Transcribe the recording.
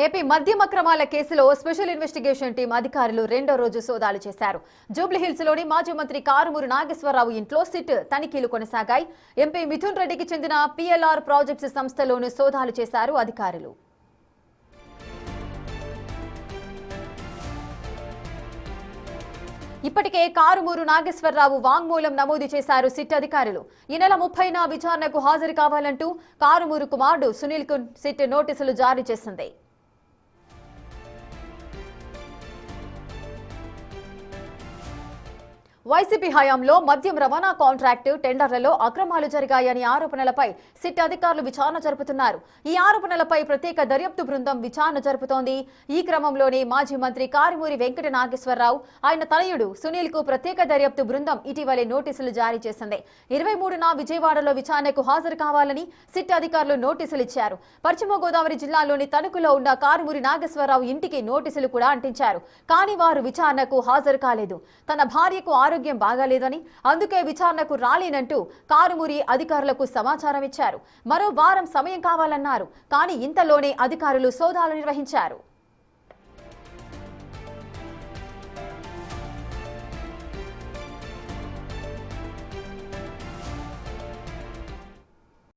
AP మద్యం అక్రమాల కేసులో స్పెషల్ ఇన్వెస్టిగేషన్ టీం అధికారులు రెండో రోజు సోదాలు చేశారు. జూబ్లీహిల్స్ లోని మాజీ మంత్రి కారుమూరి నాగేశ్వరరావు ఇంట్లో సిట్ తనిఖీలు కొనసాగాయి. ఎంపీ మిథున్ రెడ్డికి చెందిన పిఎల్ఆర్ ప్రాజెక్ట్స్ సంస్థలోనూ సోదాలు చేశారు అధికారులు. ఇప్పటికే కారుమూరు నాగేశ్వరరావు వాంగ్మూలం నమోదు చేశారు సిట్ అధికారులు. ఈ నెల 30న విచారణకు హాజరు కావాలంటూ కారుమూరు కుమారుడు సునీల్ కు సిట్ నోటీసులు జారీ చేసింది. వైసీపీ హయాంలో మద్యం రవాణా కాంట్రాక్టు టెండర్లలో అక్రమాలు జరిగాయని ఆరోపణలపై సిట్ అధికారులు విచారణ జరుపుతున్నారు. ఈ ఆరోపణలపై ప్రత్యేక దర్యాప్తు బృందం విచారణ జరుపుతోంది. ఈ క్రమంలోనే మాజీ మంత్రి కారుమూరి వెంకట నాగేశ్వరరావు, ఆయన తనయుడు సునీల్ కు ప్రత్యేక దర్యాప్తు బృందం ఇటీవలే నోటీసులు జారీ చేసింది. 23న విజయవాడలో విచారణకు హాజరు కావాలని సిట్ అధికారులు నోటీసులు ఇచ్చారు. పశ్చిమ గోదావరి జిల్లాలోని తణుకులో ఉన్న కారుమూరి నాగేశ్వరరావు ఇంటికి నోటీసులు కూడా అంటించారు. కానీ వారు విచారణకు హాజరు కాలేదు. తన భార్యకు ఆరోగ్యం బాగాలేదని, అందుకే విచారణకు రాలేనంటూ కారుమూరి అధికారులకు సమాచారం ఇచ్చారు. మరో వారం సమయం కావాలన్నారు. కానీ ఇంతలోనే అధికారులు సోదాలు నిర్వహించారు.